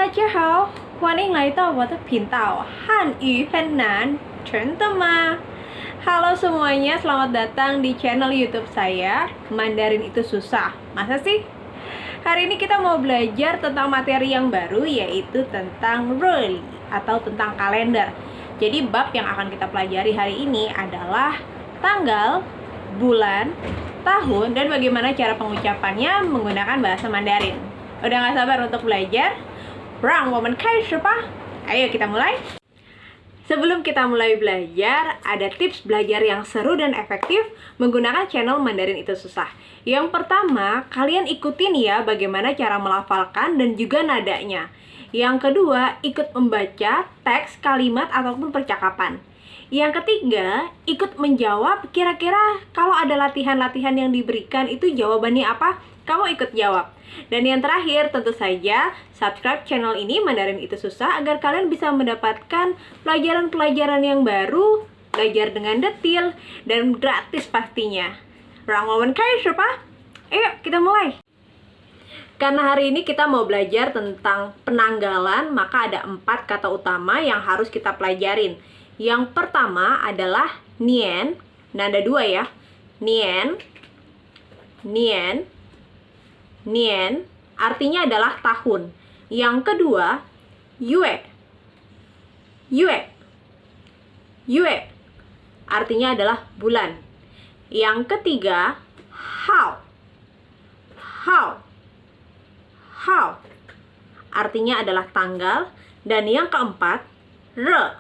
大家好，欢迎来到我的频道汉语很难，真的吗？Halo semuanya, selamat datang di channel YouTube saya. Mandarin itu susah, masa sih? Hari ini kita mau belajar tentang materi yang baru, yaitu tentang Ruli atau tentang kalender. Jadi bab yang akan kita pelajari hari ini adalah tanggal, bulan, tahun, dan bagaimana cara pengucapannya menggunakan bahasa Mandarin. Udah gak sabar untuk belajar? 让我们开始吧. Ayo kita mulai. Sebelum kita mulai belajar, ada tips belajar yang seru dan efektif menggunakan channel Mandarin itu susah. Yang pertama, kalian ikutin ya bagaimana cara melafalkan dan juga nadanya. Yang kedua, ikut membaca teks, kalimat, ataupun percakapan. Yang ketiga, ikut menjawab kira-kira kalau ada latihan-latihan yang diberikan itu jawabannya apa, kamu ikut jawab. Dan yang terakhir, tentu saja subscribe channel ini Mandarin itu susah agar kalian bisa mendapatkan pelajaran-pelajaran yang baru, belajar dengan detail, dan gratis pastinya. Ayo kita mulai. Karena hari ini kita mau belajar tentang penanggalan, maka ada 4 kata utama yang harus kita pelajarin. Yang pertama adalah nian. Nah, ada 2 ya. Nian. Nian artinya adalah tahun. Yang kedua, yue. Yue artinya adalah bulan. Yang ketiga, hao. Artinya adalah tanggal. Dan yang keempat, re.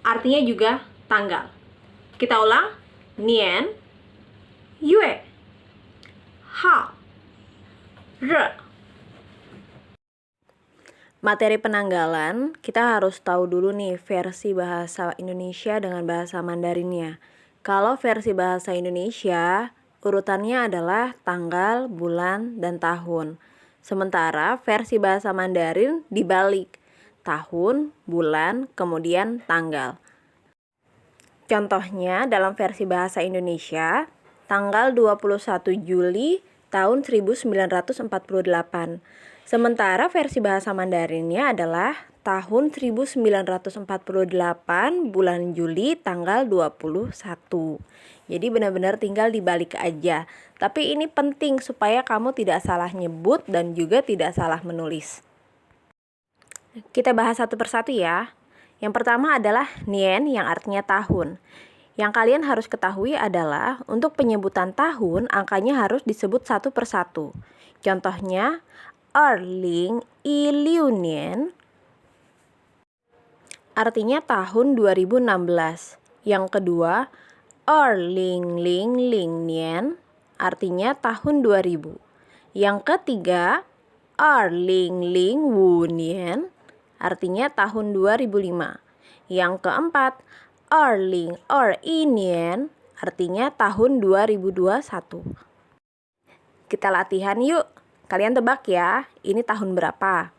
Artinya juga tanggal. Kita ulang. Nian, yue, hao, re. Materi penanggalan, kita harus tahu dulu nih versi bahasa Indonesia dengan bahasa Mandarinnya. Kalau versi bahasa Indonesia, urutannya adalah tanggal, bulan, dan tahun. Sementara versi bahasa Mandarin dibalik, tahun, bulan, kemudian tanggal. Contohnya dalam versi bahasa Indonesia, tanggal 21 Juli tahun 1948. Sementara versi bahasa Mandarinnya adalah tahun 1948 bulan Juli tanggal 21. Jadi benar-benar tinggal dibalik aja. Tapi ini penting supaya kamu tidak salah nyebut dan juga tidak salah menulis. Kita bahas satu persatu ya. Yang pertama adalah nian yang artinya tahun. Yang kalian harus ketahui adalah untuk penyebutan tahun, angkanya harus disebut satu persatu. Contohnya, 2016 年 artinya tahun 2016. Yang kedua, 2000年 artinya tahun 2000. Yang ketiga, 2005年 artinya tahun 2005. Yang keempat, 2021年 artinya tahun 2021. Kita latihan yuk. Kalian tebak ya, ini tahun berapa?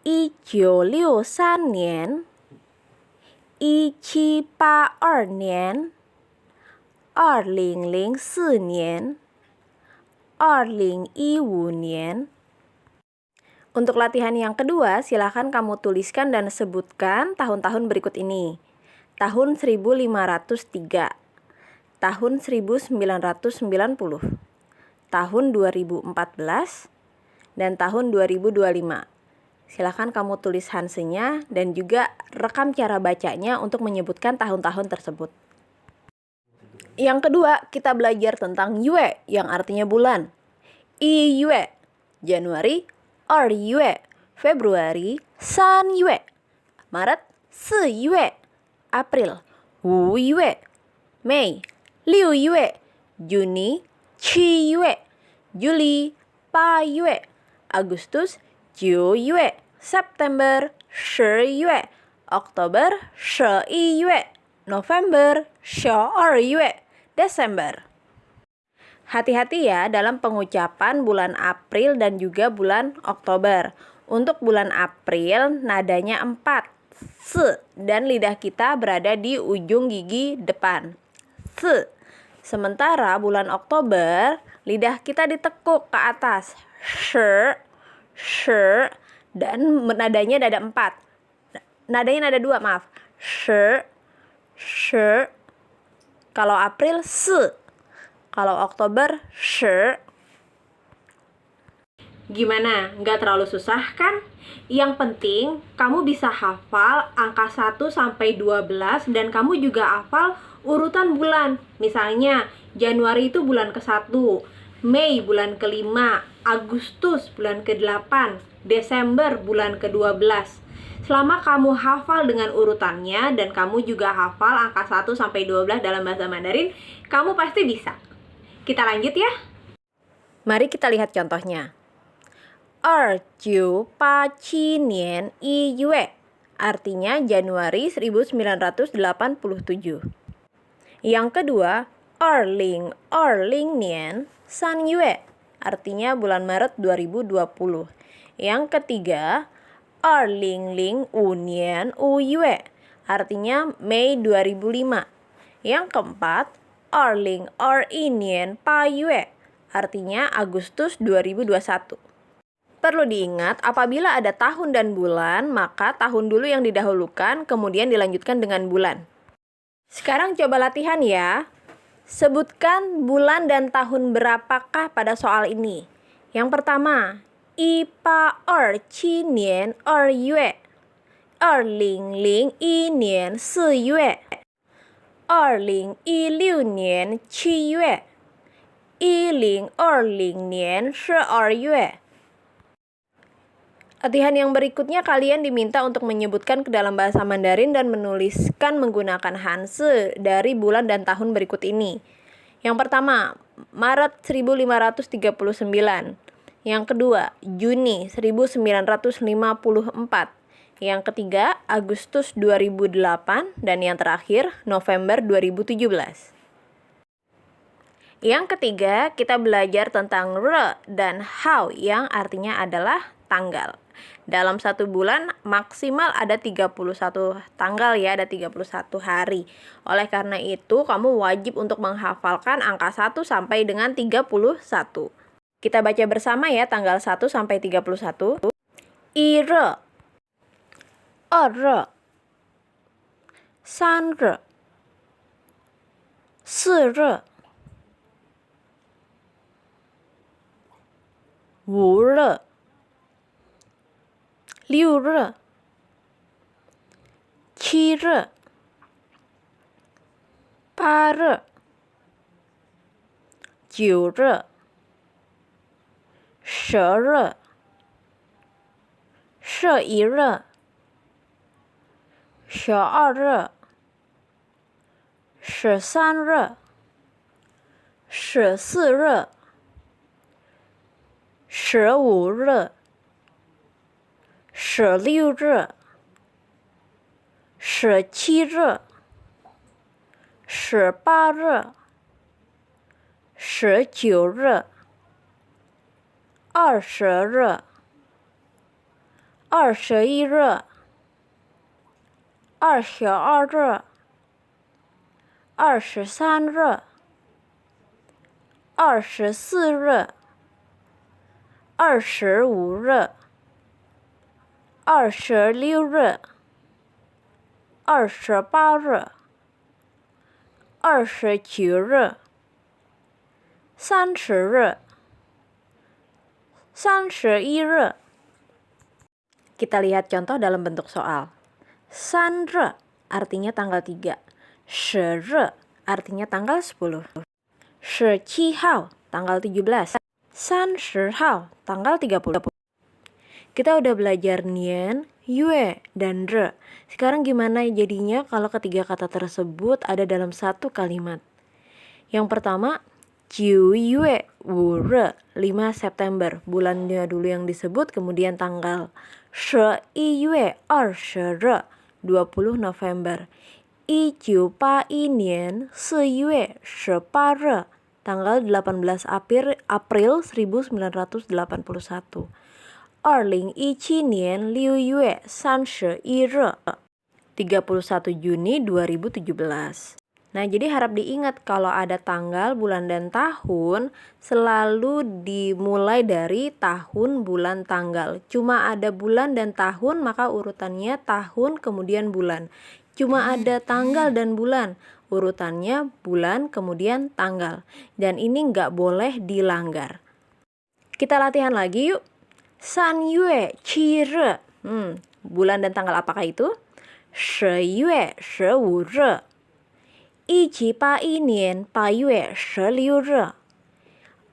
1963年 1782年 2004年 2015年. Untuk latihan yang kedua, silakan kamu tuliskan dan sebutkan tahun-tahun berikut ini. Tahun 1503, tahun 1990, tahun 2014, dan tahun 2025. Silakan kamu tulis hansenya dan juga rekam cara bacanya untuk menyebutkan tahun-tahun tersebut. Yang kedua, kita belajar tentang yue yang artinya bulan. I yue, Januari, 2 月 Februari, 3 月 Maret, 4 月 April, 5 月 Mei, 6 月 Juni, 7 月 Juli, 8 月 Agustus, 9 月 September, 10 月 Oktober, 11 月 November, 12 月 Desember. Hati-hati ya dalam pengucapan bulan April dan juga bulan Oktober. Untuk bulan April nadanya 4, s, dan lidah kita berada di ujung gigi depan. S. Sementara bulan Oktober lidah kita ditekuk ke atas. Shi, shi, dan nadanya ada 4. Nadanya ada 2, maaf. Shi, shi. Kalau April, si. Kalau Oktober, shi. Gimana? Nggak terlalu susah kan? Yang penting, kamu bisa hafal angka 1 sampai 12 dan kamu juga hafal urutan bulan. Misalnya, Januari itu bulan ke-1, Mei bulan ke-5, Agustus bulan ke-8, Desember bulan ke-12. Selama kamu hafal dengan urutannya dan kamu juga hafal angka 1 sampai 12 dalam bahasa Mandarin, kamu pasti bisa. Kita lanjut ya. Mari kita lihat contohnya. 2987年1月 artinya Januari 1987. Yang kedua, 2020年3月 artinya bulan Maret 2020. Yang ketiga, 2005年5月 artinya Mei 2005. Yang keempat, 2021年8月 artinya Agustus 2021. Perlu diingat, apabila ada tahun dan bulan, maka tahun dulu yang didahulukan, kemudian dilanjutkan dengan bulan. Sekarang coba latihan ya. Sebutkan bulan dan tahun berapakah pada soal ini. Yang pertama, 1827年2月 2001年4月 2016年7月 2020年12月。Latihan yang berikutnya kalian diminta untuk menyebutkan ke dalam bahasa Mandarin dan menuliskan menggunakan Hanzi dari bulan dan tahun berikut ini. Yang pertama, Maret 1539. Yang kedua, Juni 1954. Yang ketiga, Agustus 2008. Dan yang terakhir, November 2017. Yang ketiga, kita belajar tentang re dan hao yang artinya adalah tanggal. Dalam satu bulan maksimal ada 31 tanggal ya, ada 31 hari. Oleh karena itu, kamu wajib untuk menghafalkan angka 1 sampai dengan 31. Kita baca bersama ya tanggal 1 sampai 31. Ire, ere, sanre, sire, wure, 6日 7日 8日 9日 10日 11日 12日 13日 14日 15日 16日 17日 18日 19日 20日 21日 22日 23日 24日 25日 26日 28日 29日 30日 31日 Kita lihat contoh dalam bentuk soal. 3日 artinya tanggal 3. 10日 artinya tanggal 10. 17号 tanggal 17. 30号 tanggal 30. Kita udah belajar nian, yue, dan re. Sekarang gimana jadinya kalau ketiga kata tersebut ada dalam satu kalimat? Yang pertama, 9月5日 5 September. Bulannya dulu yang disebut, kemudian tanggal. 11月20日 20 November. 1981年4月18日 tanggal 18 April 1981. 2017年6月31日 31 Juni 2017. Nah, jadi harap diingat kalau ada tanggal, bulan, dan tahun selalu dimulai dari tahun, bulan, tanggal. Cuma ada bulan dan tahun, maka urutannya tahun kemudian bulan. Cuma ada tanggal dan bulan, urutannya bulan kemudian tanggal. Dan ini nggak boleh dilanggar. Kita latihan lagi yuk. San yue qi re. Bulan dan tanggal apakah itu? Shi yue shi wu re. 1781年8月16日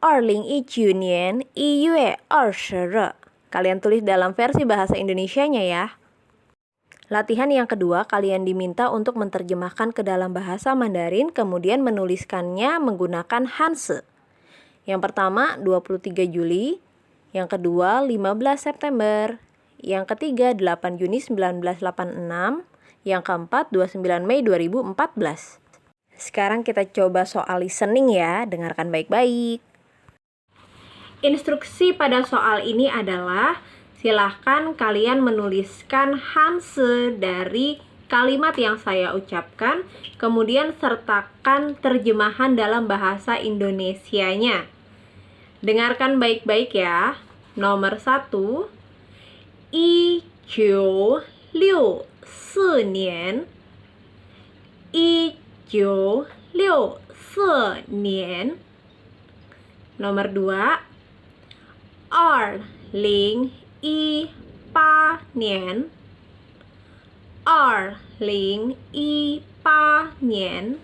2019年1月20日 Kalian tulis dalam versi bahasa Indonesianya ya. Latihan yang kedua, kalian diminta untuk menerjemahkan ke dalam bahasa Mandarin, kemudian menuliskannya menggunakan Hanse. Yang pertama 23 Juli, yang kedua 15 September, yang ketiga 8 Juni 1986, yang keempat 29 Mei 2014. Sekarang kita coba soal listening ya, dengarkan baik-baik. Instruksi pada soal ini adalah silahkan kalian menuliskan Hanse dari kalimat yang saya ucapkan, kemudian sertakan terjemahan dalam bahasa Indonesianya. Dengarkan baik-baik ya. Nomor 1, 1964年 1964年 Nomor 2, 2018年 2018年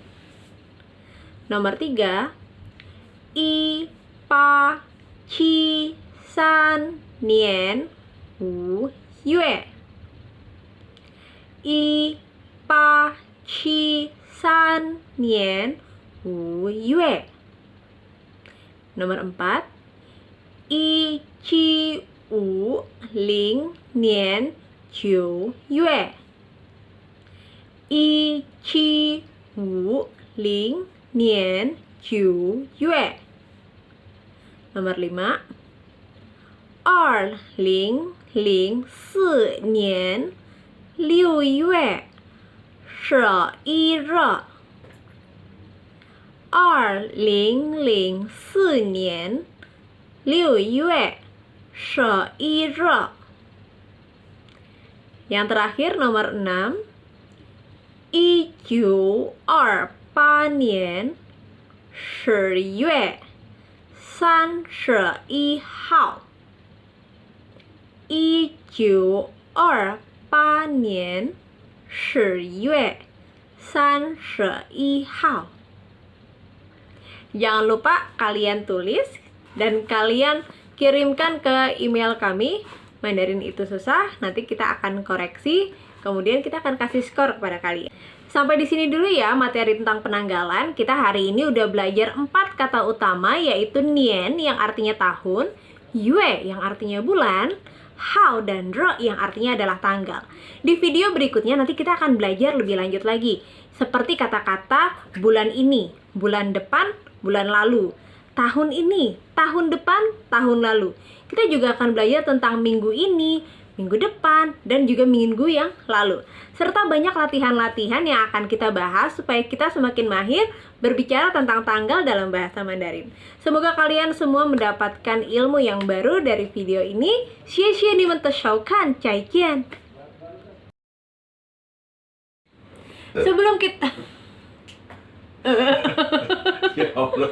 Nomor 3, 1873年5月 1873年5月 Nomor 4, 1750年9月 1750年9月 Nomor 5, 2004年6月11日 2004年6月11日 Yang terakhir nomor 6, 1928年10月31号 1928年10月31号 Jangan lupa kalian tulis dan kalian kirimkan ke email kami, Mandarin Itu Susah. Nanti kita akan koreksi, kemudian kita akan kasih skor kepada kalian. Sampai di sini dulu ya materi tentang penanggalan. Kita hari ini udah belajar 4 kata utama, yaitu nian yang artinya tahun, yue yang artinya bulan, hao dan re yang artinya adalah tanggal. Di video berikutnya nanti kita akan belajar lebih lanjut lagi, seperti kata-kata bulan ini, bulan depan, bulan lalu, tahun ini, tahun depan, tahun lalu. Kita juga akan belajar tentang minggu ini, minggu depan, dan juga minggu yang lalu. Serta banyak latihan-latihan yang akan kita bahas supaya kita semakin mahir berbicara tentang tanggal dalam bahasa Mandarin. Semoga kalian semua mendapatkan ilmu yang baru dari video ini. Xie xie ni men de shoukan, zaijian. Sebelum kita Ya Allah.